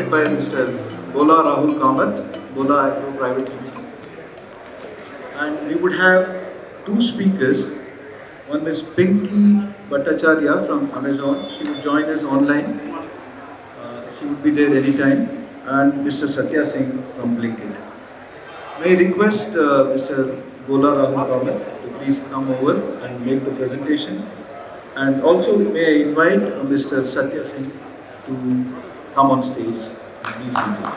represented by Mr. Bola Rahul Kamath, Bola Agro Private Limited. And we would have two speakers. One is Pinky Bhattacharya from Amazon. She would join us online. She would be there anytime. And Mr. Satya Singh from Blinkit. May I request Mr. Bola Rahul Kamath to please come over and make the presentation. And also may I invite Mr. Satya Singh to come on stage and be seated.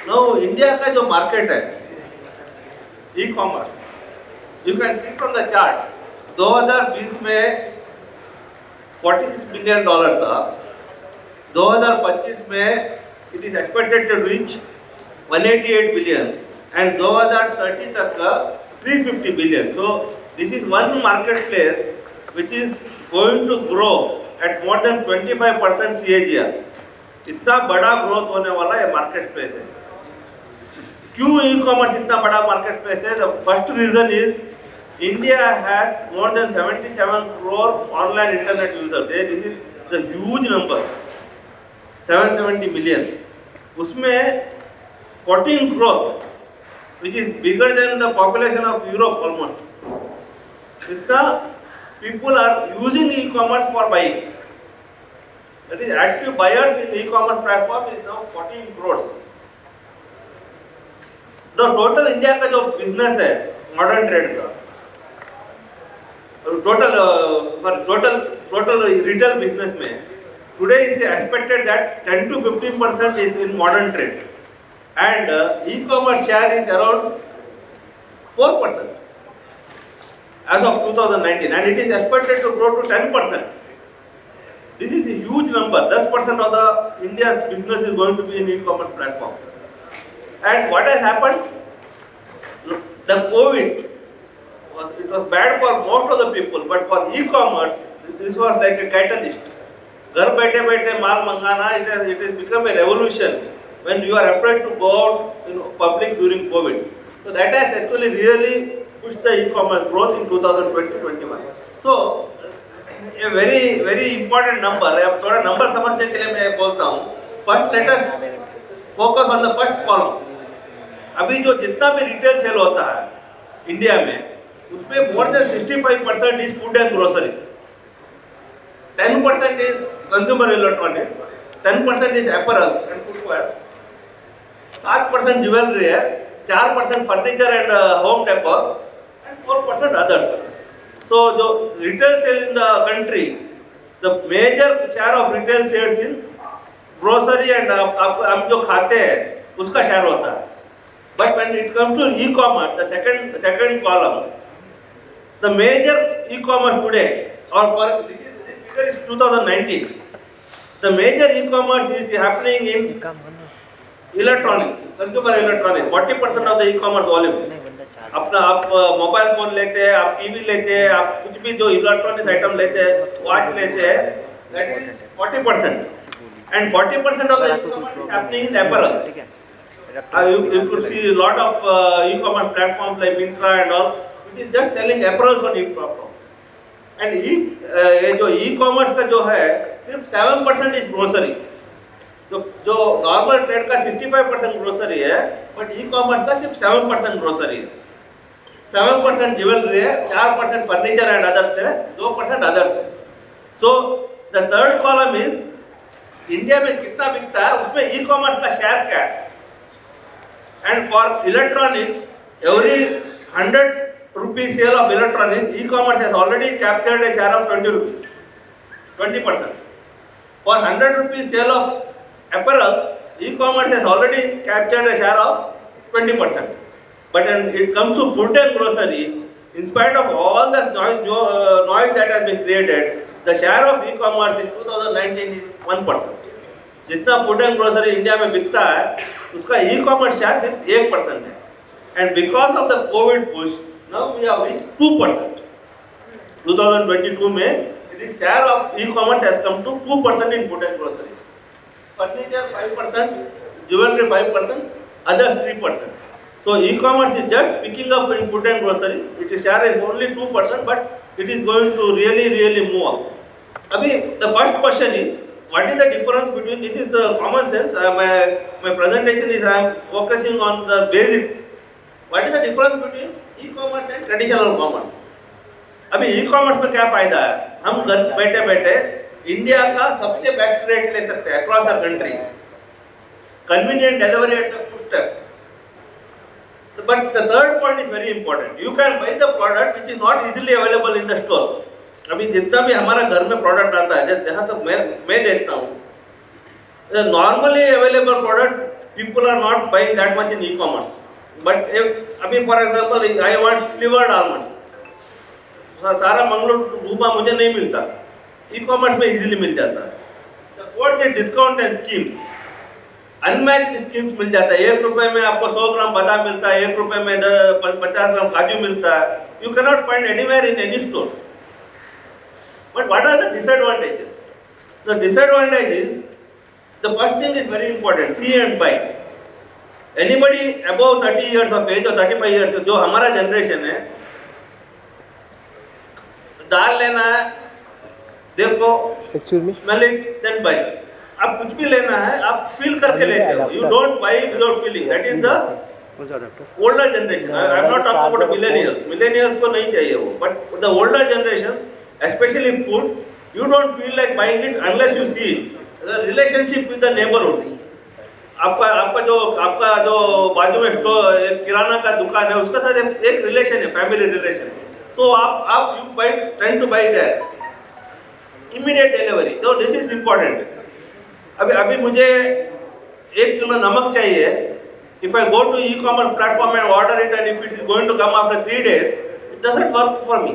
Now, India का जो market है, e-commerce, you can see from the chart, 2020 में $46 billion था, 2025 में it is expected to reach 188 billion and 2030 तक का 350 billion. So this is one marketplace which is going to grow at more than 25% CAGR. इतना बड़ा growth होने वाला ये मार्केट प्लेस है. क्यों ई कॉमर्स इतना बड़ा मार्केट प्लेस है? The first reason is India has more than 77 crore online internet users. This is the huge number, 770 million. उसमें 14 crore, which is bigger than the population of Europe almost. इतना people are using e-commerce for buying. That is, active buyers in e-commerce platform is now 14 crores. The total India का जो business है modern trade का, total retail business में today is expected that 10 to 15% is in modern trade, and e-commerce share is around 4% as of 2019, and it is expected to grow to 10%. This is a huge number. 10% of the India's business is going to be in e-commerce platform. And what has happened? The COVID was bad for most of the people, but for e-commerce, this was like a catalyst. घर बैठे बैठे माल मंगाना, it has become a revolution when you are afraid to go out in public during COVID. So that has actually really pushed the e-commerce growth in 2020-21. So a very important number. अब थोड़ा number समझने के लिए मैं बोलता हूँ. First, let us focus on the first column. अभी जो जितना भी retail sale होता है इंडिया में, उसमें more than 65% is food and groceries. 10% is consumer electronics, 10% is apparel and footwear, 7% jewelry है, 4% furniture and home decor, and 4% others. So the retail sale in the country, the major share of retail sales in grocery and हम जो खाते हैं उसका share होता है. But when it comes to e-commerce, the second column, the major e-commerce today, or for this figure is 2019, the major e-commerce is happening in electronics, consumer electronics. 40% of the e-commerce volume. अपना आप mobile phone लेते हैं, आप TV लेते हैं, आप कुछ भी जो इलेक्ट्रॉनिक्स आइटम लेते हैं, वॉच लेते हैं, that is 40%. And 40% of the e-commerce is happening in apparels. You could see a lot of e-commerce platforms like Myntra and all, which is just selling apparels on e-platform. And ये जो e-commerce का जो है, सिर्फ 7% is grocery. जो normal trade का 65% grocery है, but e-commerce का सिर्फ 7% ग्रोसरी है, 7% ज्वेलरी है, 4% फर्नीचर एंड अदर्स है, 2% अदर्स है. So the third column is India में कितना बिकता है, उसमें ई-कॉमर्स का शेयर क्या है. And for electronics, every 100 rupees sale of electronics, e-commerce has already captured a share of 20 rupees, 20%. For 100 rupees sale of apparels, e-commerce has already captured a share of 20%. But when it comes to food and grocery, in spite of all the noise that has been created, the share of e-commerce in 2019 is 1%. जितना food and grocery India में बिकता है, उसका e-commerce share सिर्फ 1% है. And because of the COVID push, now we have reached 2%. 2022 में the share of e-commerce has come to 2% in food and grocery. Furniture 5%, jewelry 5%, others 3%. So e-commerce is just picking up in food and grocery. Its share is only 2%, but it is going to really move up. Abhi, the first question is, what is the difference between, this is the common sense, my presentation is I am focusing on the basics. What is the difference between e-commerce and traditional commerce? अभी e-commerce में क्या फायदा है? हम घर बैठे बैठे India का सबसे बेस्ट रेट ले सकते हैं across the country, convenient delivery at the foot step. But the third point is very important. You can buy the product which is not easily available in the store. अभी जितना भी हमारा घर में product आता है, जहाँ तक मैं देखता हूँ, the normally available product people are not buying that much in e-commerce. But if अभी for example I want flavored almonds, सारा मंगलोर घूमा मुझे नहीं मिलता, ई-कॉमर्स में इजीली मिल जाता है. The fourth is discount and schemes. Unmatched schemes मिल जाता है. 1 रुपए में आपको 100 ग्राम बादाम मिलता है, 1 रुपए में 50 ग्राम काजू मिलता है. You can not find anywhere in any store. But what are the disadvantages? The disadvantage is, the first thing is very important, see and buy. Anybody above 30 years of age और 35 इयर्स, जो हमारा generation है, दाल लेना है, देखो, smell it, then bye. आप कुछ भी लेना है आप फील करके लेते हो. You don't buy without feeling. That is the older generation. I am not talking about millennials. Millennials को नहीं चाहिए वो, but the older generations, specially food, you don't feel like buying it unless you see it. The relationship with the neighbourhood, आपका जो बाजू में store एक किराना का दुकान है, उसके साथ एक रिलेशन है, फैमिली रिलेशन. तो आप you buy, tend to buy that. Immediate delivery, तो दिस इज इम्पोर्टेंट. अभी मुझे 1 किलो नमक चाहिए. If I go to e-commerce platform and order it, and if it is going to come after 3 days, it doesn't work for me.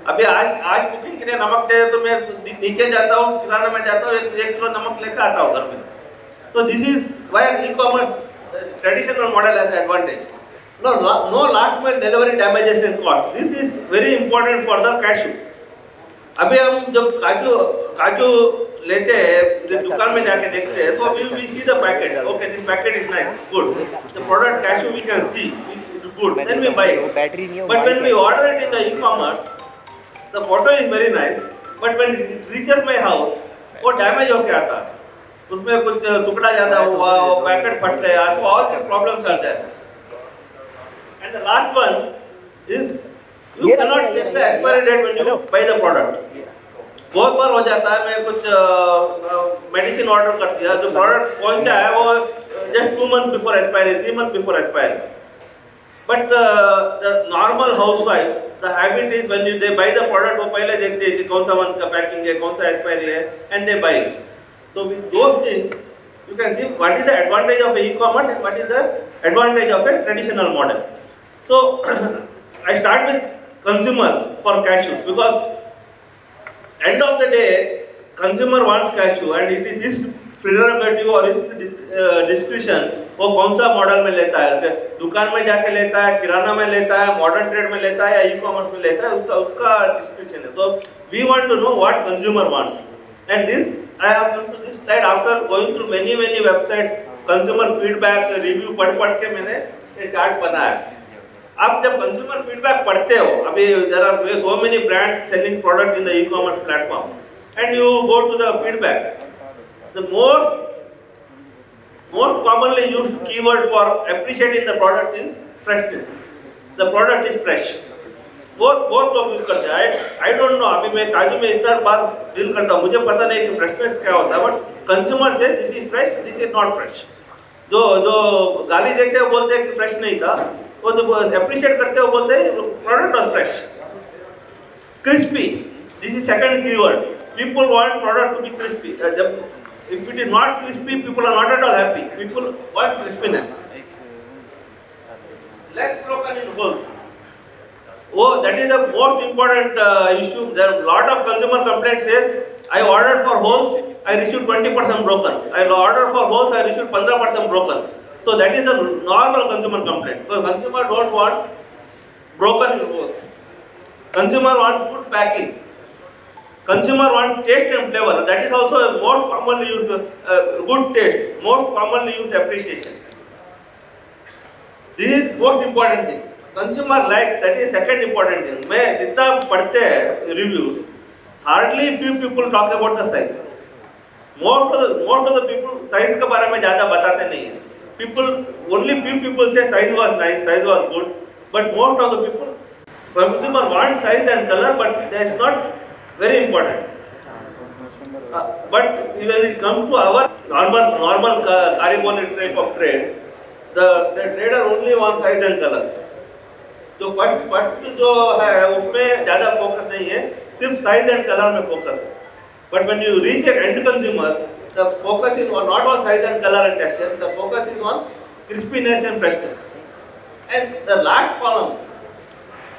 अभी आज cooking के लिए नमक चाहिए तो मैं नीचे जाता हूँ, किराना में जाता हूँ, 1 किलो नमक लेकर आता हूँ घर में. तो this is why e-commerce traditional model has advantage. No last mile delivery damages and cost. This is very important for the cashew. अभी हम जब काजू लेते हैं, दुकान में जाके देखते हैं, तो we see the packet. Okay, this packet is nice, good. The product cashew we can see, good, then we buy. But when we order it in the e-commerce, the photo is very nice, but when it reaches my house, वो damage होके आता है. उसमें कुछ टुकड़ा ज्यादा हुआ, packet फट गया, तो all the problems are there. And the last one is, you cannot check the expiry date when you buy the product. बहुत बार हो जाता है, मैं कुछ मेडिसिन ऑर्डर कर दिया, जो प्रोडक्ट पहुंचा है वो just 2 months before expiry, 3 months before expiry. But the normal housewife, the habit is when they by the product, वो पहले देखते हैं कि कौन सा मंथ का पैकिंग है, कौन सा एक्सपायरी है, and they buy. So with those things you can see what is the advantage of e-commerce and what is the advantage of a traditional model. So I start with consumer for cashew, because end of the day consumer wants cashew and it is his prerogative or his discretion वो कौन सा model में लेता है. दुकान में जाके लेता है, किराना में लेता है, मॉडर्न ट्रेड में लेता है, या ई-कॉमर्स में लेता है, उसका डिस्क्रिप्शन है. तो we want to know what consumer wants, and this I have come to this slide after going through many websites, consumer feedback review पढ़ के मैंने ये चार्ट बनाया. आप जब कंज्यूमर फीडबैक पढ़ते हो, अभी there are so many brands selling product in the e-commerce platform, and you go to the feedback, the most commonly used keyword for appreciating the product is freshness. The product is fresh. बहुत लोग use करते हैं. I don't know, अभी मैं काजू में इतना बार deal करता हूँ, मुझे पता नहीं कि फ्रेशनेस क्या होता है, बट कंज्यूमर से this is fresh, this is not fresh. जो गाली देते हैं बोलते हैं कि फ्रेश नहीं था, वो जो अप्रिशिएट करते हो बोलते हैं product was fresh. Crispy, this is second keyword. People want product to be crispy. जब if it is not crispy, people are not at all happy. People want crispiness. Less broken in holes. Oh, that is the most important issue. There are a lot of consumer complaints says, I ordered for holes, I received 20% broken. I ordered for holes, I received 15% broken. So that is the normal consumer complaint. Because consumer don't want broken holes. Consumer want good packing. Consumer want taste and flavor. That is also a most commonly used good taste, most commonly used appreciation. This is most important thing. Consumer like, that is second important thing. मैं जितना पढ़ते हैं reviews, hardly few people talk about the size. most of the people size के बारे में ज़्यादा बताते नहीं हैं. People, only few people say size was nice, size was good, but most of the people, consumer want size and color, but that is not very important. But when it comes to our normal Kariboli type of trade, the trader only wants size and color. जो first जो है उसमें ज़्यादा focus नहीं है, सिर्फ size and colour में focus है. But when you reach and consumer, the focus is not on size and colour and texture, the focus is on crispiness and freshness. And the last column,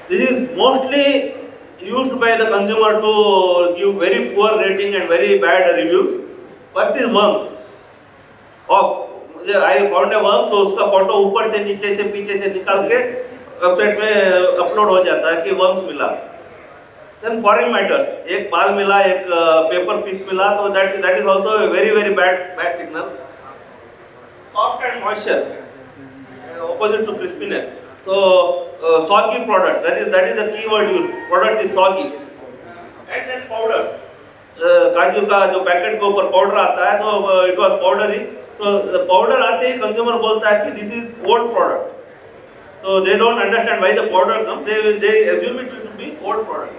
this is mostly used by the consumer to give very poor rating and very bad reviews. First is worms. I found a worm, so उसका photo ऊपर से नीचे से पीछे से निकाल के website में अपलोड हो जाता है कि वर्म्स मिला. Then foreign matters, एक बाल मिला, एक पेपर पीस मिला, तो that is also a very bad signal. Soft and moisture, opposite to crispiness. So soggy product, that is the key word used. Product is soggy. And then powders. काजू का जो packet के ऊपर powder आता है, तो it was powdery. So the powder आते ही consumer बोलता है कि this is old product. So they don't understand why the powder comes. They assume it to be old product.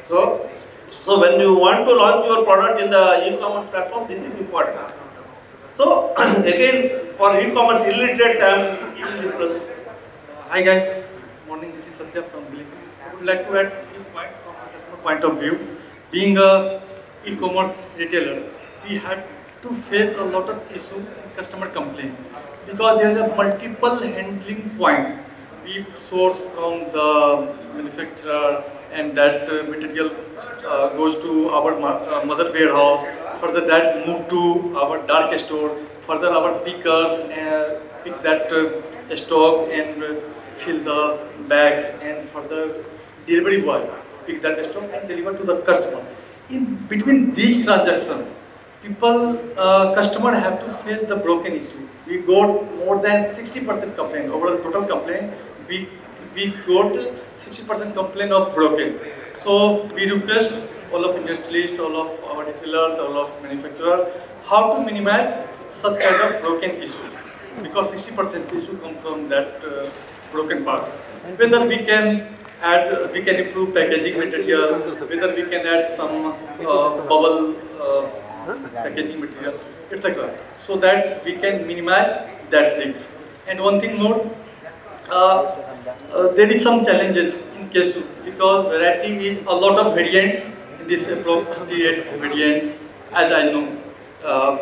So when you want to launch your product in the e-commerce platform, this is important. So again, for e-commerce illiterates, I am giving this present. Hi guys, morning. This is Satya from Bola. I would like to add a few points from the customer point of view. Being a e-commerce retailer, we had to face a lot of issue in customer complaint because there is a multiple handling point. We source from the manufacturer and that material goes to our mother warehouse. Further that move to our dark store. Further our pickers pick that stock and fill the bags, and further delivery boy pick that stock and deliver to the customer. In between these transactions, customer have to face the broken issue. We got more than 60% complaint. Overall total complaint, we got 60% complaint of broken. So we request all of industrialists, all of our retailers, all of manufacturers, how to minimize such kind of broken issues, because 60% issue come from that broken part. Whether we can improve packaging material, whether we can add some bubble packaging material, etc., so that we can minimize that risk. And one thing more, there is some challenges in cashew because variety is a lot of variants. This approx 38 variant, as I know,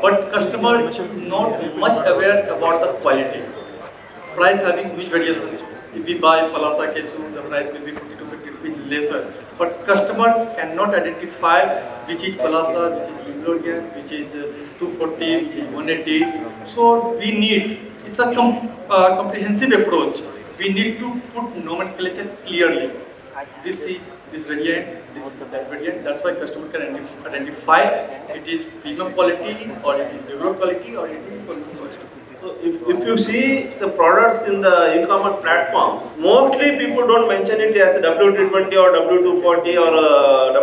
but customer is not much aware about the quality. Price having huge variation. If we buy Palasa cashew, the price will be 40 to 50 rupees lesser. But customer cannot identify which is Palasa, which is Mingorian, which is 240, which is 180. So we need, it's a comprehensive approach. We need to put nomenclature clearly. This is this variant, this is that variant. That's why customer can identify it is premium quality or it is regular quality or it is economic quality. So if you see the products in the e-commerce platforms, mostly people don't mention it as a W220 or W240 or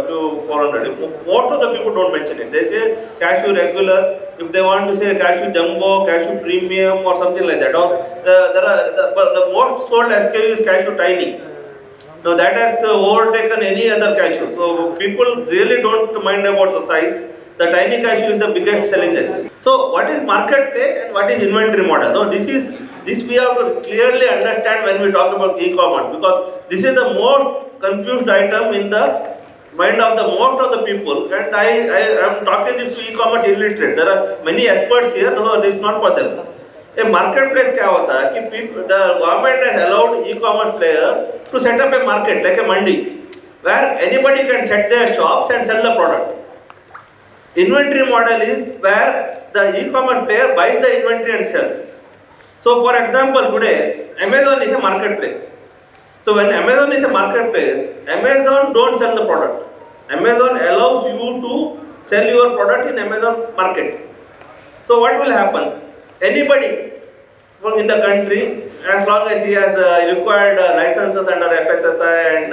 W400. Most of the people don't mention it. They say cashew regular. If they want to say cashew jumbo, cashew premium or something like that. Or the most sold SKU is cashew tiny. Now that has overtaken any other cashew. So people really don't mind about the size. The tiny cashew is the biggest selling SKU. So what is marketplace and what is inventory model? No, this we have to clearly understand when we talk about e-commerce, because this is the most confused item in the mind of the most of the people. And I am talking this to e-commerce illiterate. There are many experts here. No, this is not for them. A marketplace क्या होता है कि the government has allowed e-commerce player to set up a market like a mandi, where anybody can set their shops and sell the product. Inventory model is where the e-commerce player buys the inventory and sells. So for example, today Amazon is a marketplace. So when Amazon is a marketplace, Amazon don't sell the product. Amazon allows you to sell your product in Amazon market. So what will happen? Anybody from in the country, as long as he has required licenses under FSSI and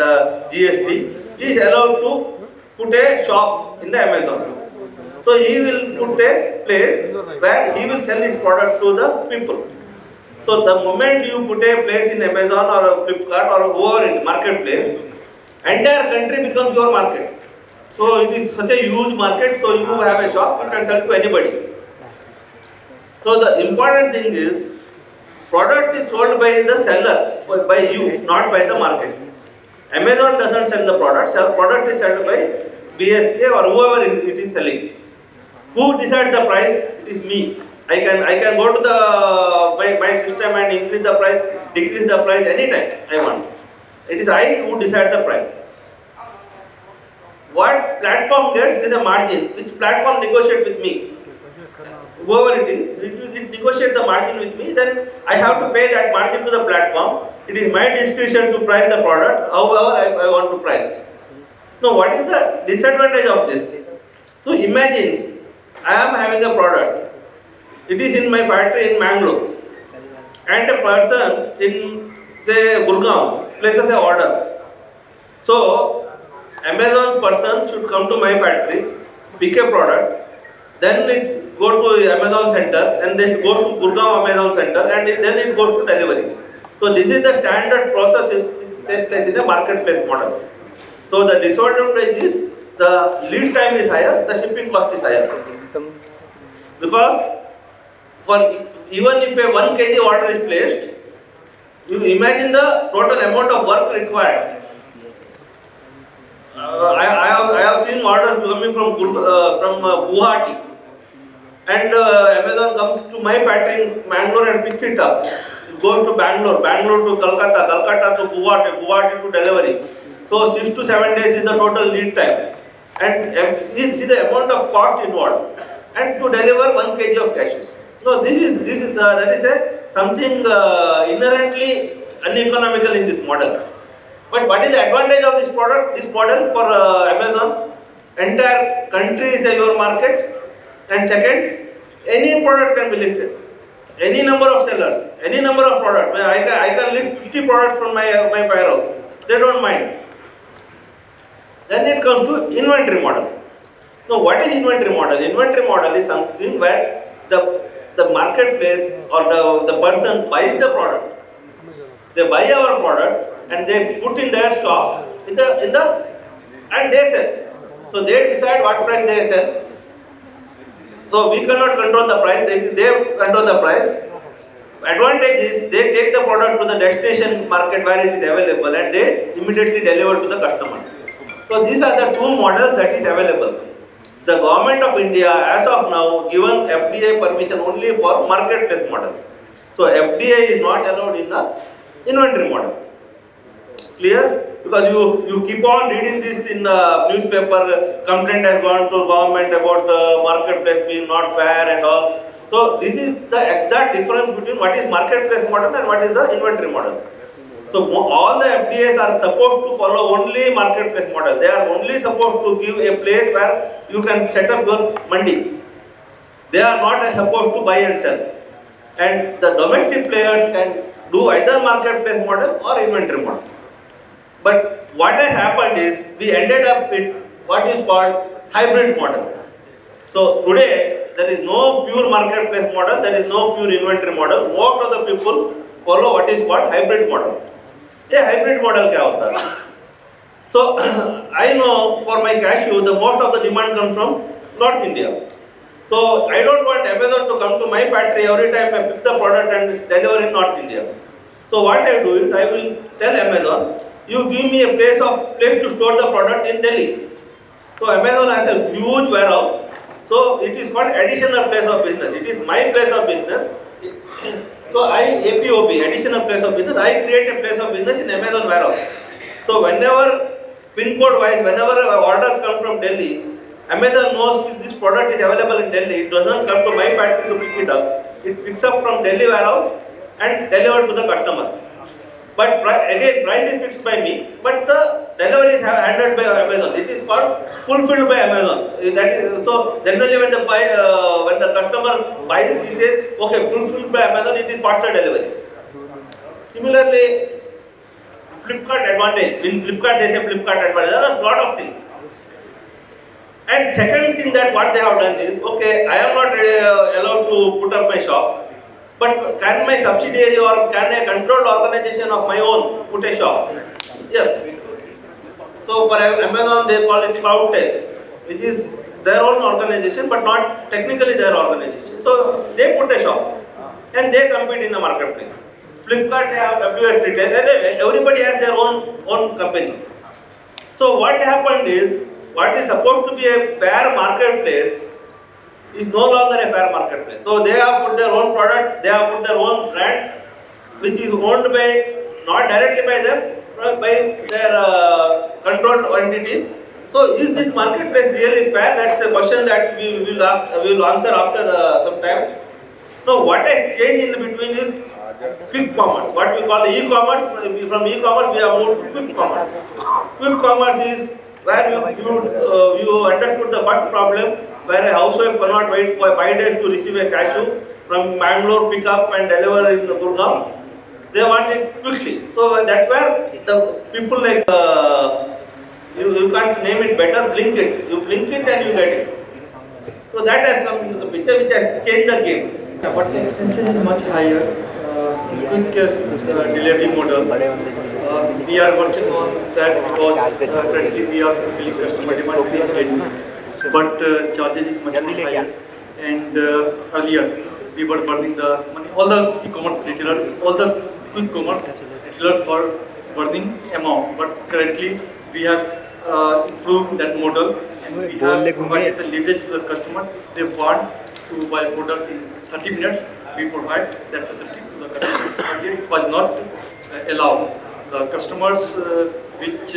GST, he is allowed to put a shop in the Amazon. So he will put a place where he will sell his product to the people. So the moment you put a place in Amazon or a Flipkart or whoever in marketplace, entire country becomes your market. So it is such a huge market, so you have a shop, you can sell to anybody. So the important thing is, product is sold by the seller, by you, not by the market. Amazon doesn't sell the product, product is sold by BSK or whoever it is selling. Who decides the price? It is me. I can go to my system and increase the price, decrease the price anytime I want. It is I who decide the price. What platform gets is a margin, which platform negotiates with me. Whoever it is, it negotiates the margin with me, then I have to pay that margin to the platform. It is my discretion to price the product, however I want to price. Now what is the disadvantage of this? So imagine, I am having a product. It is in my factory in Mangalore. And a person in, say, Gurgaon places an order. So Amazon's person should come to my factory, pick a product, then it go to Amazon center, and then it goes to Gurgaon Amazon center, and then it goes to delivery. So this is the standard process in takes place in a marketplace model. So the disadvantage is the lead time is higher, the shipping cost is higher. Because for even if a 1 kg order is placed, you imagine the total amount of work required. I have seen orders coming from Guwahati, and Amazon comes to my factory in Bangalore and picks it up. It goes to Bangalore, Bangalore to Kolkata, Kolkata to Guwahati, Guwahati to delivery. So 6 to 7 days is the total lead time. And see the amount of cost involved. And to deliver 1 kg of cashews. So that is something inherently uneconomical in this model. But what is the advantage of this product? This model for Amazon, entire country is your market. And second, any product can be listed. Any number of sellers, any number of products. I can list 50 products from my warehouse. They don't mind. Then it comes to inventory model. Now what is inventory model? Inventory model is something where the marketplace or the person buys the product. They buy our product and they put in their shop and they sell. So they decide what price they sell. So we cannot control the price, they control the price. Advantage is they take the product to the destination market where it is available and they immediately deliver to the customers. So these are the two models that is available. The government of India as of now given FDI permission only for marketplace model. So FDI is not allowed in the inventory model. Clear? Because you keep on reading this in the newspaper, complaint has gone to government about marketplace being not fair and all. So this is the exact difference between what is marketplace model and what is the inventory model. So all the FDAs are supposed to follow only marketplace model. They are only supposed to give a place where you can set up your mandi. They are not supposed to buy and sell. And the domestic players can do either marketplace model or inventory model. But what has happened is we ended up with what is called hybrid model. So today there is no pure marketplace model, there is no pure inventory model. Most of the people follow what is called hybrid model. A hybrid model क्या होता है? So I know for my cashew, the most of the demand comes from North India. So I don't want Amazon to come to my factory every time I pick the product and deliver in North India. So what I do is I will tell Amazon, you give me a place to store the product in Delhi. So Amazon has a huge warehouse. So it is called additional place of business. It is my place of business. So APOB, additional place of business, I create a place of business in Amazon warehouse. So whenever, pin code wise, whenever orders come from Delhi, Amazon knows this product is available in Delhi. It doesn't come to my factory to pick it up. It picks up from Delhi warehouse and delivered to the customer. But again, price is fixed by me, but the delivery is handled by Amazon. It is called fulfilled by Amazon. That is, so generally when the customer buys, he says, okay, fulfilled by Amazon, it is faster delivery. Similarly, Flipkart advantage. In Flipkart, they say Flipkart advantage. There are a lot of things. And second thing that what they have done is, okay, I am not allowed to put up my shop, but can my subsidiary or can a controlled organization of my own put a shop? Yes. So for Amazon they call it Cloud Tech, which is their own organization but not technically their organization. So they put a shop and they compete in the marketplace. Flipkart, they have WS Retail, and everybody has their own company. So what happened is, what is supposed to be a fair marketplace is no longer a fair marketplace. So they have put their own product, they have put their own brands, which is owned by, not directly by them, but by their controlled entities. So is this marketplace really fair? That's a question that we will answer after some time. So what has changed in between is quick commerce, what we call e-commerce. From e-commerce we have moved to quick commerce. Quick commerce is where you understood the first problem, where a housewife cannot wait for 5 days to receive a cashew from Bangalore, pick up and deliver in Gurgaon. They want it quickly. So that's where the people like, you can't name it better, blink it. You blink it and you get it. So that has come into the picture, which has changed the game. Yeah, but the expenses is much higher in quick delivery models. We are working on that because currently we are fulfilling customer demand within 10 minutes. But charges is much more higher. And earlier we were burning the money. All the e-commerce retailers, all the quick commerce retailers were burning amount. But currently we have improved that model and we have provided the leverage to the customer. If they want to buy a product in 30 minutes, we provide that facility to the customer. Earlier it was not allowed. The customers which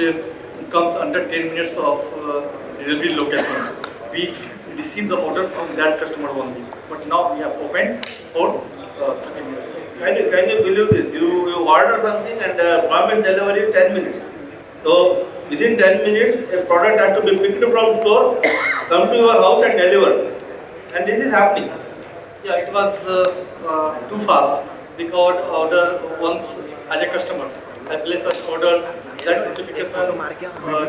comes under 10 minutes of delivery location, we receive the order from that customer only. But now we have opened for 30 minutes. Can you believe this? You order something and promise delivery is 10 minutes. So within 10 minutes, a product has to be picked from store, come to your house and delivered. And this is happening. Yeah, it was too fast because order once as a customer, I place an order, that notification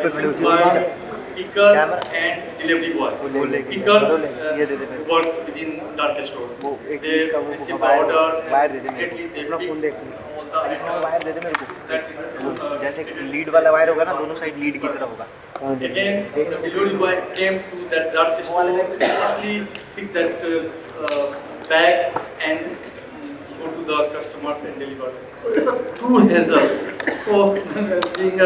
received by picker and delivery boy. Pickers works within dark stores. They receive the order and immediately they pick all the items that जैसे lead वाला wire होगा ना दोनों side lead की तरह होगा. Again, the delivery boy came to that dark store, firstly pick that bags and go to the customers and deliver. So it's a true hassle. So being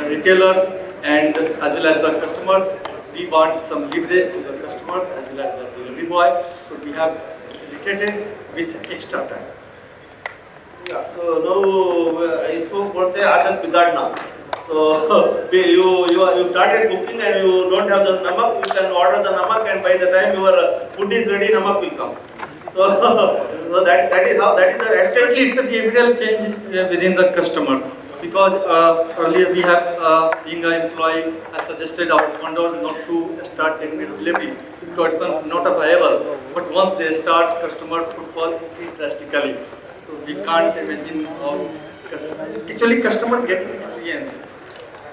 retailers and as well as the customers, we want some leverage to the customers as well as the delivery boy. So we have facilitated with extra time. Yeah, so now I spoke about the aadhat bigadna. So you started cooking and you don't have the namak, you can order the namak and by the time your food is ready, namak will come. So that is how, that is the Actually, it's the behavioral change within the customers. Because earlier we have, being an employee, I suggested our founder not to start 10-minute delivery because it's not viable. But once they start, customer footfall increase drastically. So we can't imagine how customers. Actually, customer gets experience.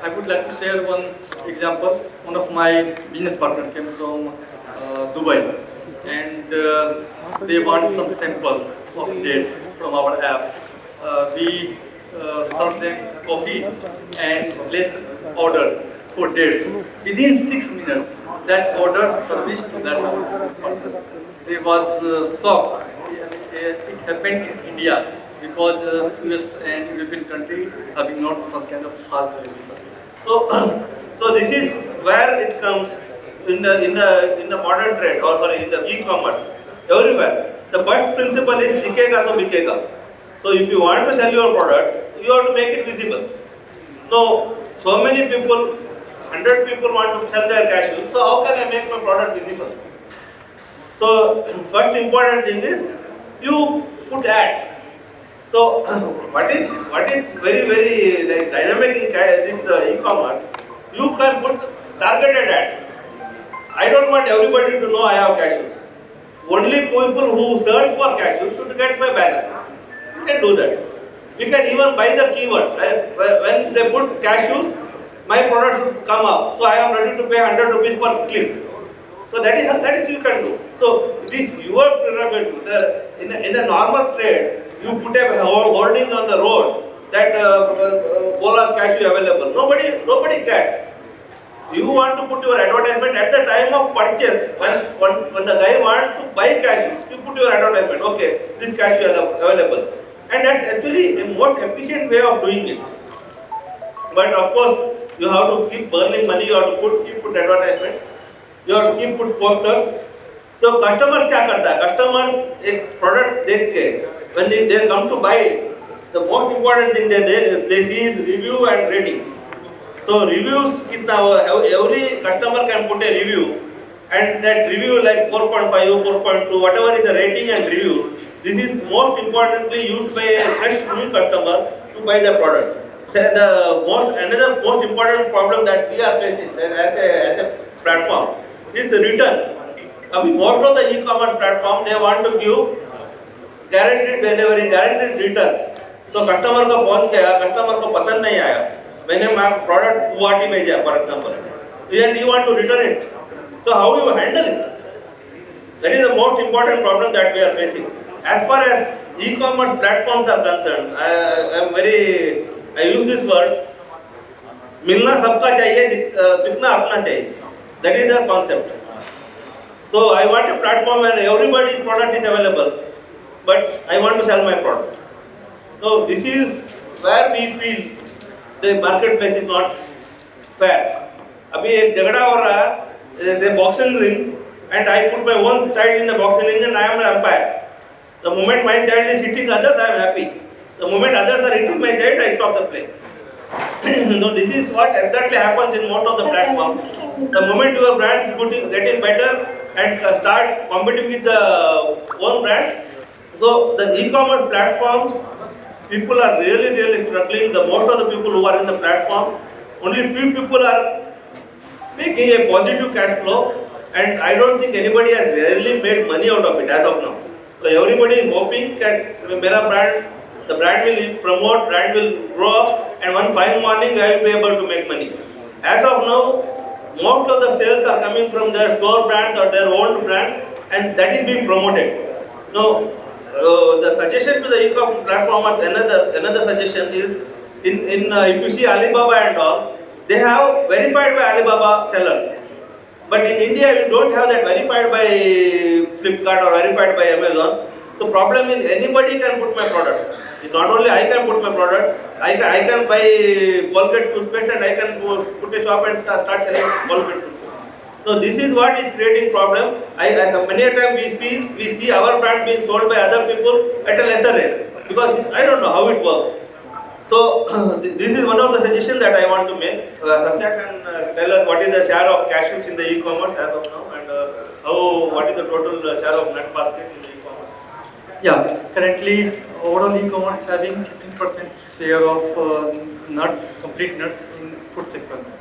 I would like to share one example. One of my business partners came from Dubai, and they want some samples of dates from our apps. We serve them coffee and place order for dates. Within 6 minutes, that order service to that business partner. They was shocked. It happened in India because US and European country having not such kind of fast delivery service. So this is where it comes in the modern trade, or sorry, in the e-commerce, everywhere. The first principle is dikega to bikega. So if you want to sell your product, you have to make it visible. So many people, 100 people want to sell their cashews, so how can I make my product visible? So first important thing is you put ad. So what is very like dynamic in this e-commerce, you can put targeted ad. I don't want everybody to know I have cashews. Only people who search for cashews should get my banner. We can do that. We can even buy the keyword. When they put cashews, my product should come up. So I am ready to pay 100 rupees per click. So that is you can do. So it is your prerogative. In a normal trade, you put a hoarding on the road that Bola's cash is available. Nobody cares. You want to put your advertisement at the time of purchase. When the guy wants to buy cash, you put your advertisement. Okay, this cash is available, and that's actually a more efficient way of doing it. But of course, you have to keep burning money. You have to keep put advertisement. You have to keep put posters. So customers क्या करता है? Customers एक product देख के when they come to buy it, the most important thing they see is review and ratings. So reviews कितना every customer can put a review, and that review like 4.5 or 4.2 whatever is the rating and review. This is most importantly used by a fresh new customer to buy the product. So another most important problem that we are facing as a platform is return. Abhi most of the e-commerce platform they want to give guaranteed delivery, guaranteed return. So customer को पहुंच गया, customer को पसंद नहीं आया, मैंने product Guwahati भेजा for example, and you want to return it. So how you handle it? That is the most important problem that we are facing. As far as e-commerce platforms are concerned, I use this word, मिलना सबका चाहिए, बिकना अपना चाहिए. That is the concept. So I want a platform where everybody's product is available, but I want to sell my product. So this is where we feel the marketplace is not fair. अभी एक झगड़ा हो रहा है, the boxing ring, and I put my own child in the boxing ring and I am an umpire. The moment my child is hitting others, I am happy. The moment others are hitting my child, I stop the play. No, this is what exactly happens in most of the platforms. The moment your brand is getting better and start competing with the own brands, so the e-commerce platforms, people are really struggling. The most of the people who are in the platforms, only few people are making a positive cash flow, and I don't think anybody has really made money out of it as of now. So everybody is hoping that the brand will promote, brand will grow up, and one fine morning I will be able to make money. As of now, most of the sales are coming from their store brands or their own brands, and that is being promoted. Now, the suggestion to the e-commerce platformers, another suggestion is, if you see Alibaba and all, they have verified by Alibaba sellers. But in India, you don't have that verified by Flipkart or verified by Amazon. So problem is anybody can put my product. Not only I can put my product, I can buy Colgate toothpaste and I can put a shop and start selling Colgate toothpaste. So this is what is creating problem. Many a time we see our brand being sold by other people at a lesser rate because I don't know how it works. So this is one of the suggestions that I want to make. Satya can tell us what is the share of cashews in the e-commerce as of now, and what is the total share of nut basket in the e-commerce? Yeah, currently overall e-commerce having 15% share of nuts, complete nuts in food sections,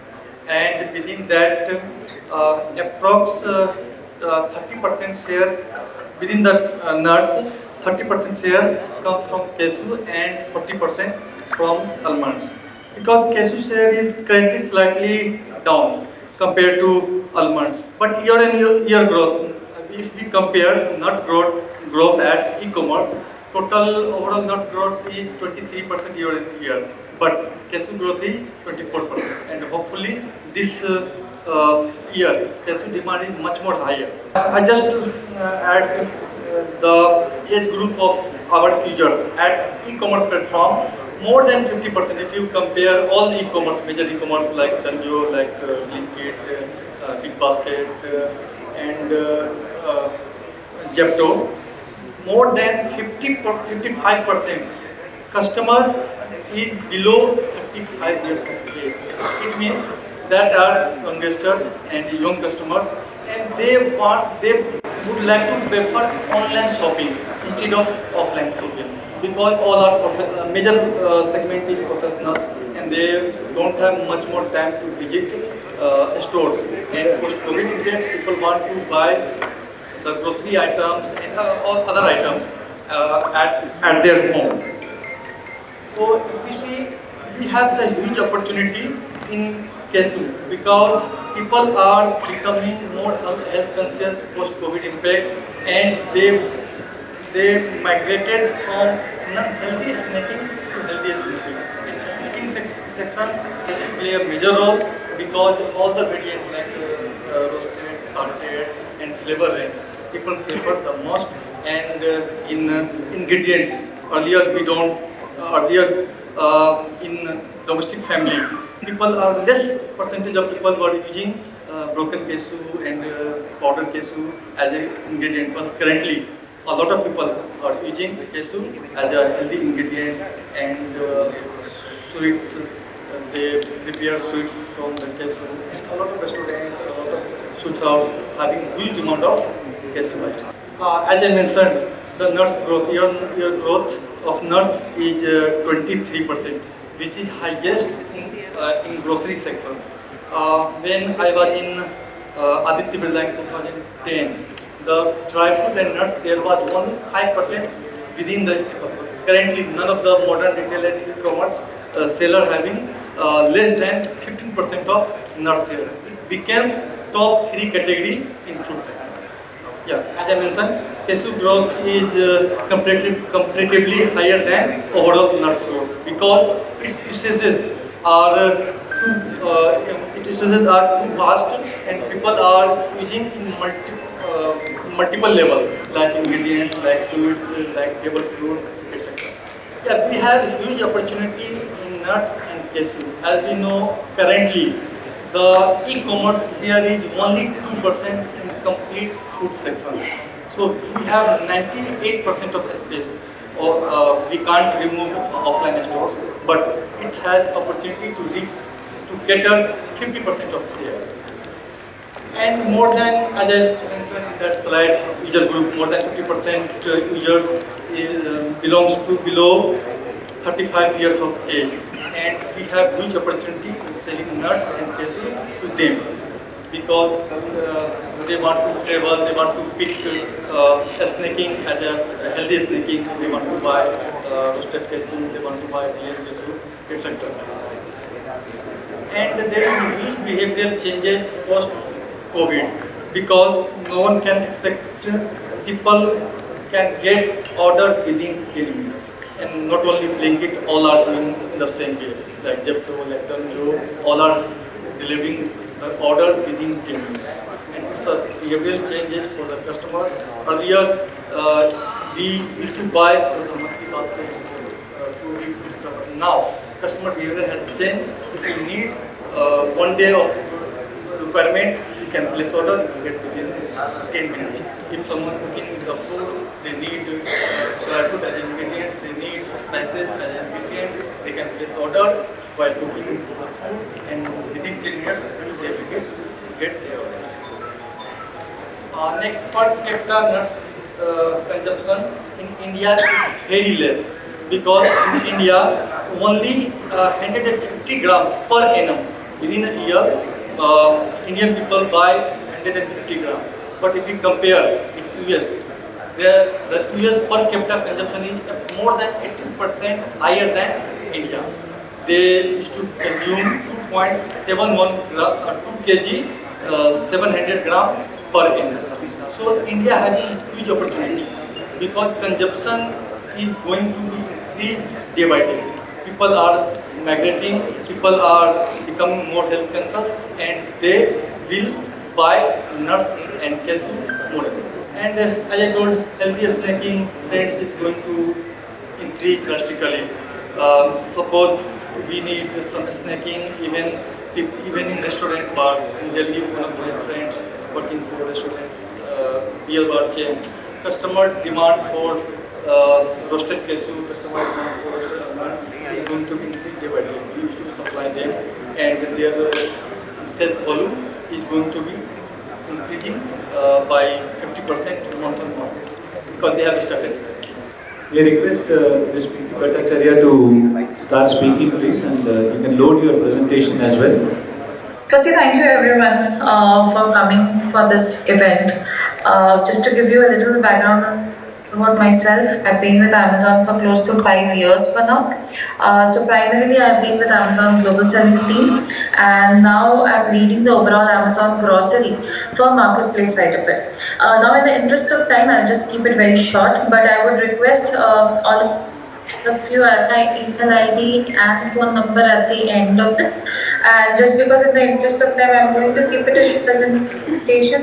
and within that approx 30% share within the nuts, 30% shares comes from cashew and 40% from almonds. Because cashew share is currently slightly down compared to almonds, but year-on-year growth, if we compare nut growth at e-commerce, total overall nut growth is 23% year-on-year, but cashew growth is 24%, and hopefully this year cashew demand is much more higher. I just add the age group of our users at e-commerce platform, more than 50%. If you compare all e-commerce, major e-commerce like Danjo, like Blinkit, Big Basket, and Jepto, more than 55% customer is below 35 years of age. It means that are youngsters and young customers, and they would like to prefer online shopping instead of offline shopping, because all our major segment is professionals and they don't have much more time to visit stores. And post-COVID period, people want to buy the grocery items and all other items at their home. So if we see, we have the huge opportunity in Kesu, because people are becoming more health conscious post COVID impact, and they migrated from non-healthy snacking to healthy snacking. In snacking section, Kesu play a major role because all the variants like roasted, salted, and flavor range people prefer the most. And in ingredients, earlier we don't earlier in domestic family, people are less percentage of people were using broken kesu and powdered kesu as an ingredient. But currently, a lot of people are using kesu as a healthy ingredient, and sweets. They prepare sweets from the kesu. And a lot of restaurants, a lot of sweets house having huge amount of kesu item. As I mentioned, the nuts growth, year growth of nuts is 23%, which is highest in grocery sections. When I was in Aditya Birla in 2010, the dry fruit and nuts share was only 5% within the staples. Currently, none of the modern retail and e-commerce seller having less than 15% of nuts share. It became top 3 category in fruit sections. Yeah, as I mentioned, kesu growth is comparatively higher than overall nut growth because its usages are too vast, and people are using in multiple level, like ingredients, like sweets, like table fruits, etc. Yeah, we have huge opportunity in nuts and kesu. As we know, currently the e-commerce share is only 2% in complete food sections. So we have 98% of space, or we can't remove offline stores, but it has opportunity to cater 50% of share. And more than, as I mentioned in that slide, user group, more than 50% users belongs to below 35 years of age, and we have huge opportunity in selling nuts and kesu to them because they want to travel, they want to pick snacking as a healthy snacking, they want to buy roasted kesu, they want to buy plain kesu, etc. And there is huge behavioral changes post COVID because no one can expect people can get order within 10 minutes. And not only Blinkit, all are doing the same way. Like Zepto, like Tanjo, all are delivering the order within 10 minutes. And it's a behavioral changes for the customer. Earlier, we used to buy for the monthly basket for 2 weeks, etc. But now, customer behavior has changed. If you need 1 day of requirement, you can place order, you get within 10 minutes. If someone cooking the food, they need dry fruit as ingredients, they need spices as ingredients, they can place order while cooking the food, and within 10 minutes they will get their order. Next, per capita nuts consumption in India is very less because in India only 150 gram per annum within a year. Indian people buy 150 gram. But if we compare with US, the US per capita consumption is more than 18% higher than India. They used to consume 2.71 gram, 2 kg, 700 gram per annum. So India has a huge opportunity because consumption is going to be increased day by day. People are migrating, people are becoming more health conscious, and they will buy nuts and kesu more. And as I told, healthy snacking trends is going to increase drastically. Suppose we need some snacking even in restaurant bar. In Delhi, one of my friends working for restaurants, beer bar chain, customer demand for roasted kesu, customer demand for roasted almond is going to increase day by day. We used to supply them, and their sales volume is going to be increasing by 50% month on month because they have started. We request Ms. Bhattacharya to start speaking, please, and you can load your presentation as well. Firstly, thank you everyone for coming for this event. Just to give you a little background on about myself, I've been with Amazon for close to 5 years for now. So primarily, I've been with Amazon Global Selling Team, and now I'm leading the overall Amazon grocery for marketplace side of it. Now, in the interest of time, I'll just keep it very short, but I would request all of you at my email ID and phone number at the end of it. And just because in the interest of time, I'm going to keep it a short presentation,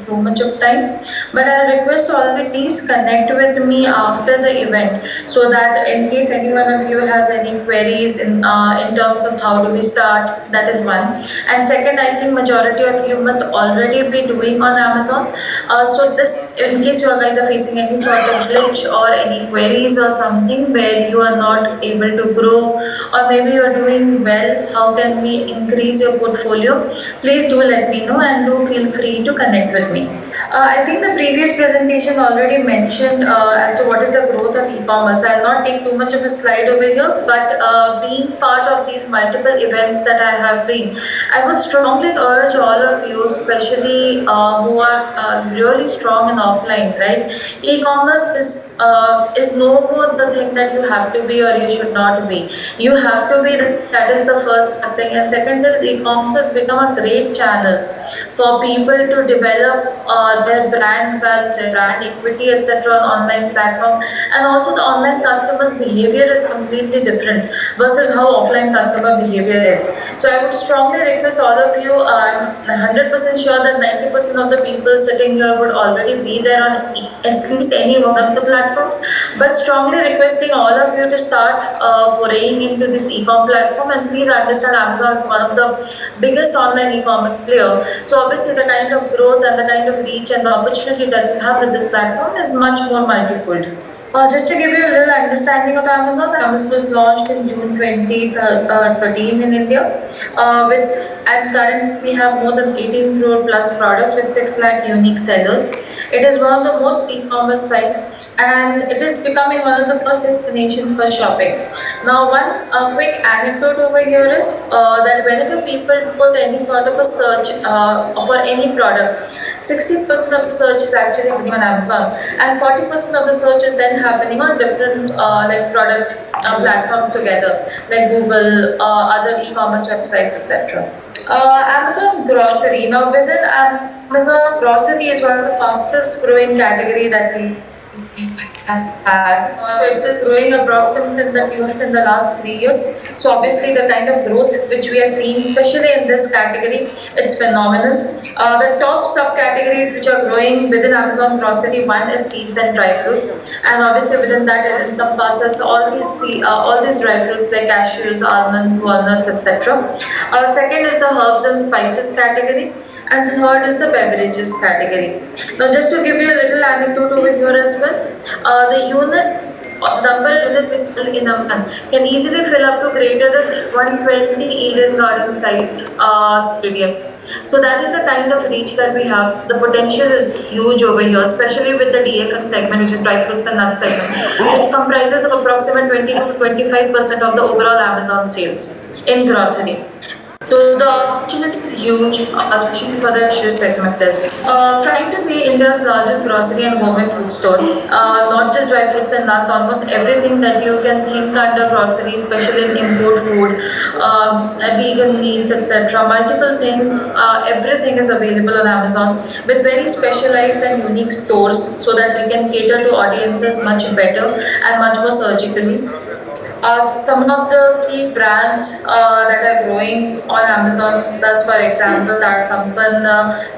too much of time. But I'll request all of you please connect with me after the event so that in case any one of you has any queries in terms of how do we start, that is one. And second, I think majority of you must already be doing on Amazon. So this, in case you guys are facing any sort of glitch or any queries or something where you are not able to grow, or maybe you are doing well, how can we increase your portfolio? Please do let me know and do feel free to connect with me. I think the previous presentation already mentioned as to what is the growth of e-commerce. I'll not take too much of a slide over here, but being part of these multiple events that I have been, I would strongly urge all of you, especially who are really strong in offline, right? E-commerce is no more the thing that you have to be or you should not be. You have to be. That is the first thing, and second is e-commerce has become a great channel for people to develop their brand value, their brand equity, etc. on online platform. And also the online customers' behavior is completely different versus how offline customer behavior is. So I would strongly request all of you, I'm 100% sure that 90% of the people sitting here would already be there on at least any one of the platforms, but strongly requesting all of you to start foraying into this e-com platform. And please understand Amazon is one of the biggest online e-commerce player. So obviously the kind of growth and the kind of reach and the opportunity that you have with this platform is much more multifold. Just to give you a little understanding of Amazon, Amazon was launched in June 2013 in India. With at current, we have more than 18 crore plus products with 6 lakh unique sellers. It is one of the most e-commerce site, and it is becoming one of the first destination for shopping. Now, one quick anecdote over here is that whenever people put any sort of a search for any product, 60% of the search is actually happening on Amazon, and 40% of the search is then happening on different like product platforms together, like Google, other e-commerce websites, etc. Amazon grocery. Now, within Amazon grocery is one of the fastest growing category that we had. It is growing approximately in the last 3 years. So obviously the kind of growth which we are seeing, especially in this category, it's phenomenal. The top subcategories which are growing within Amazon grocery, one is seeds and dry fruits, and obviously within that it encompasses all these dry fruits like cashews, almonds, walnuts, etc. Second is the herbs and spices category, and third is the beverages category. Now, just to give you a little anecdote over here as well, the units, number of units we sell in a month can easily fill up to greater than 120 Eden Garden sized stadiums. So that is the kind of reach that we have. The potential is huge over here, especially with the DFN segment, which is dry fruits and nuts segment, which comprises of approximately 20 to 25% of the overall Amazon sales in grocery. So the opportunity is huge, especially for the shoe segment as well. Trying to be India's largest grocery and gourmet food store, not just dry fruits and nuts, almost everything that you can think under grocery, especially in import food, vegan meats, etc. Multiple things, everything is available on Amazon with very specialized and unique stores so that we can cater to audiences much better and much more surgically. Some of the key brands that are growing on Amazon, thus for example, that Sampan,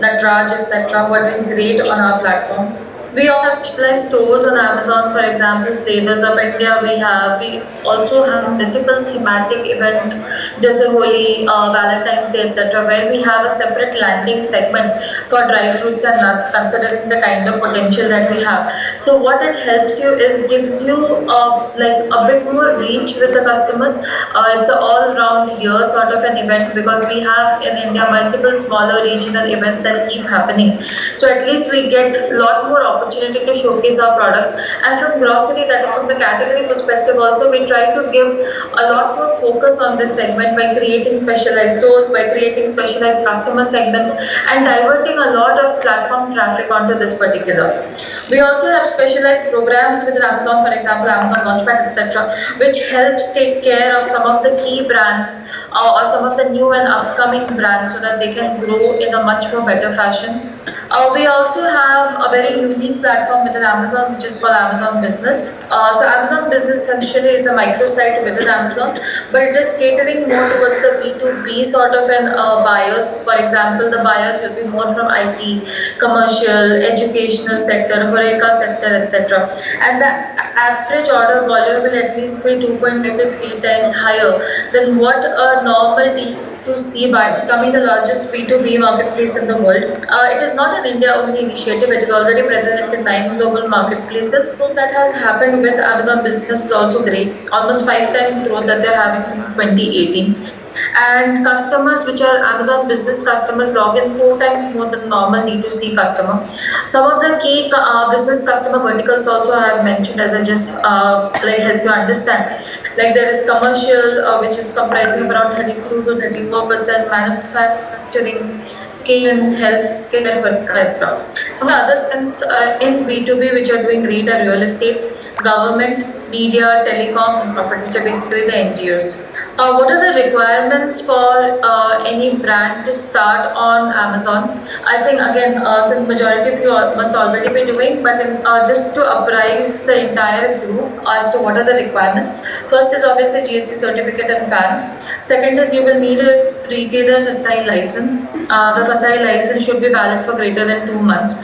Natraj, etc., who are doing great on our platform. We all have specialized stores on Amazon, for example, Flavors of India we also have multiple thematic events, just Holi, Valentine's Day, etc., where we have a separate landing segment for dry fruits and nuts, considering the kind of potential that we have. So what it helps you is gives you like a bit more reach with the customers. It's an all-round year sort of an event because we have in India multiple smaller regional events that keep happening. So at least we get a lot more opportunities opportunity to showcase our products. And from grocery, that is from the category perspective also, we try to give a lot more focus on this segment by creating specialized stores, by creating specialized customer segments, and diverting a lot of platform traffic onto this particular. We also have specialized programs within Amazon, for example, Amazon Launchpad, etc., which helps take care of some of the key brands or some of the new and upcoming brands so that they can grow in a much more better fashion. We also have a very unique platform within Amazon, which is called Amazon Business. So Amazon Business essentially is a microsite within Amazon, but it is catering more towards the B2B sort of an buyers. For example, the buyers will be more from IT, commercial, educational sector, Horeca sector, etc. And the average order volume will at least be 2.5 to 3 times higher than what a normal D2C by becoming the largest B2B marketplace in the world. It is not an India only initiative, it is already present in 9 global marketplaces. Growth that has happened with Amazon Business is also great, almost 5 times growth that they're having since 2018. And customers, which are Amazon Business customers, log in 4 times more than normal D2C customer. Some of the key business customer verticals also I have mentioned as I just help you understand. Like there is commercial, which is comprising around 32 to 34%, manufacturing, and healthcare, etc. Some other things in B2B which are doing great are real estate, government, media, telecom, and profit, which are basically the NGOs. What are the requirements for any brand to start on Amazon? I think again, since majority of you must already be doing, but just to apprise the entire group as to what are the requirements. First is obviously GST certificate and PAN. Second is you will need a retailer FSI license. The FSI license should be valid for greater than 2 months.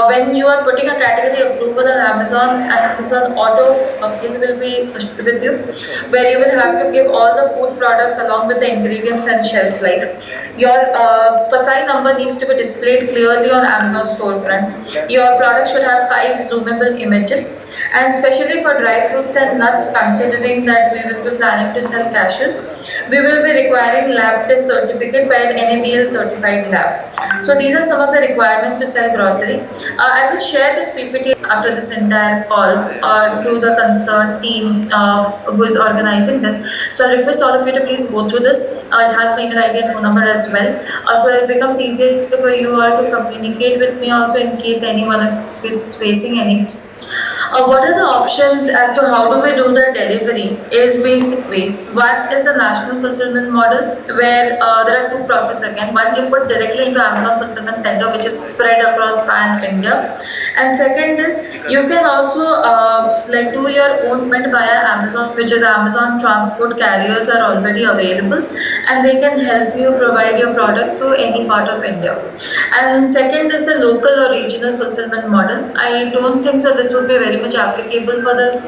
When you are putting a category approval on Amazon, Amazon Auto will be with you, where you will have to give all the food products along with the ingredients and shelf life. Your FSI number needs to be displayed clearly on Amazon storefront. Your product should have 5 zoomable images, and especially for dry fruits and nuts, considering that we will be planning to sell cashews, we will be requiring lab test certificate by an NABL certified lab. So these are some of the requirements to sell grocery. I will share this PPT after this entire call to the concerned team who is organizing this. So I request all of you to please go through this. It has my email ID and phone number as well. So it becomes easier for you all to communicate with me also in case anyone of you is facing any. What are the options as to how do we do the delivery is basic ways. One is the national fulfillment model, where there are 2 processes again. One you put directly into Amazon Fulfillment Center, which is spread across pan India, and second is you can also do your own payment via Amazon, which is Amazon transport carriers are already available, and they can help you provide your products to any part of India. And second is the local or regional fulfillment model. I don't think so this would be very much applicable for the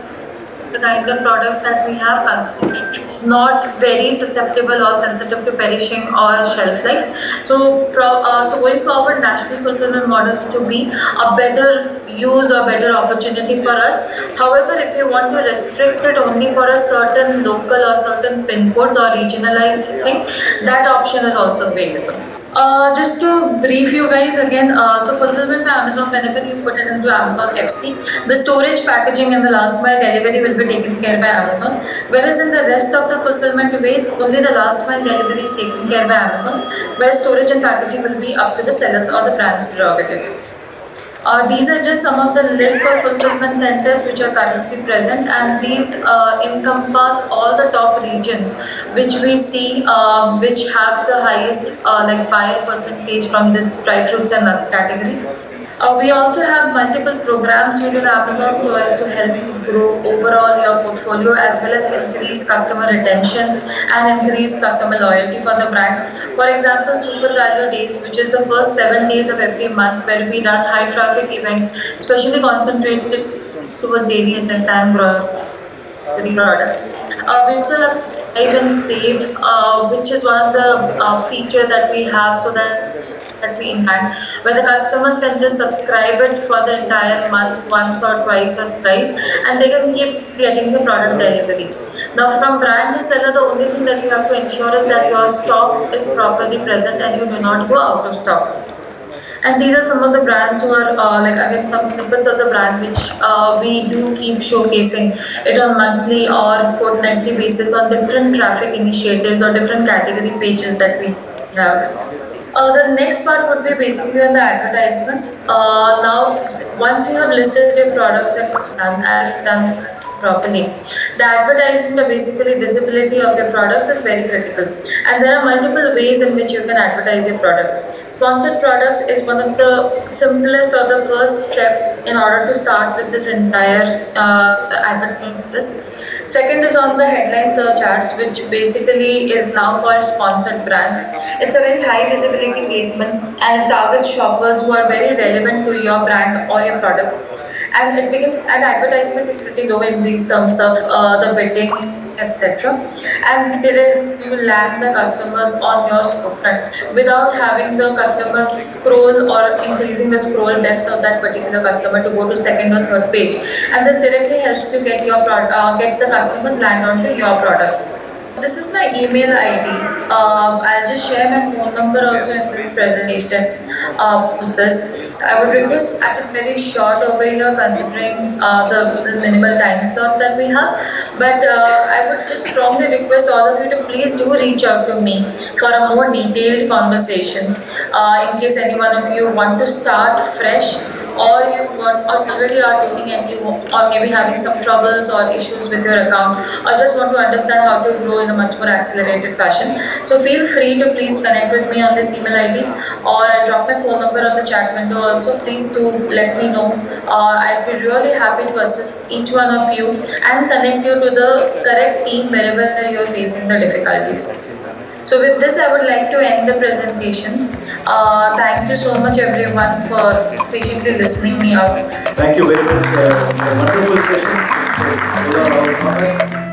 kind of products that we have considered. It's not very susceptible or sensitive to perishing or shelf life. So going forward, national fulfillment model is to be a better use or better opportunity for us. However, if you want to restrict it only for a certain local or certain pin codes or regionalized thing, that option is also available. Just to brief you guys again, so fulfillment by Amazon, whenever you put it into Amazon FC, the storage, packaging and the last mile delivery will be taken care by Amazon. Whereas in the rest of the fulfillment ways, only the last mile delivery is taken care by Amazon, where storage and packaging will be up to the sellers or the brand's prerogative. These are just some of the list of fulfillment centers which are currently present, and these encompass all the top regions which we see which have the highest buyer percentage from this dry fruits and nuts category. We also have multiple programs within Amazon so as to help you grow overall your portfolio as well as increase customer retention and increase customer loyalty for the brand. For example, Super Value Days, which is the first 7 days of every month where we run high traffic event, specially concentrated towards daily essentials and grocery product. We also have Subscribe and Save, which is one of the feature that we have so that we invent, where the customers can just subscribe it for the entire month once or twice or thrice, and they can keep getting the product delivery. Now from brand to seller, the only thing that you have to ensure is that your stock is properly present and you do not go out of stock. And these are some of the brands who are like again some snippets of the brand which we do keep showcasing it on monthly or fortnightly basis on different traffic initiatives or different category pages that we have. The next part would be basically on the advertisement. Once you have listed your products and it's done properly, the advertisement or basically visibility of your products is very critical. And there are multiple ways in which you can advertise your product. Sponsored products is one of the simplest or the first step in order to start with this entire advertisement process. Second is on the headline search ads, which basically is now called sponsored brand. It's a very high visibility placement and it targets shoppers who are very relevant to your brand or your products. And it begins, and advertisement is pretty low in these terms of the bidding, etc. And directly you will land the customers on your storefront without having the customers scroll or increasing the scroll depth of that particular customer to go to second or third page. And this directly helps you get get the customers land onto your products. This is my email ID. I'll just share my phone number also in the presentation. Post this. I would request at a very short over here considering the minimal time slot that we have. But I would just strongly request all of you to please do reach out to me for a more detailed conversation. In case any one of you want to start fresh or you want or already are doing and you or maybe having some troubles or issues with your account or just want to understand how to grow in a much more accelerated fashion. So feel free to please connect with me on this email ID or I'll drop my phone number on the chat window also. Please do let me know. I'll be really happy to assist each one of you and connect you to the correct team wherever you're facing the difficulties. So with this, I would like to end the presentation. Thank you so much everyone for patiently listening me out. Thank you very much for a wonderful session. Bola, Rahul, Kamath.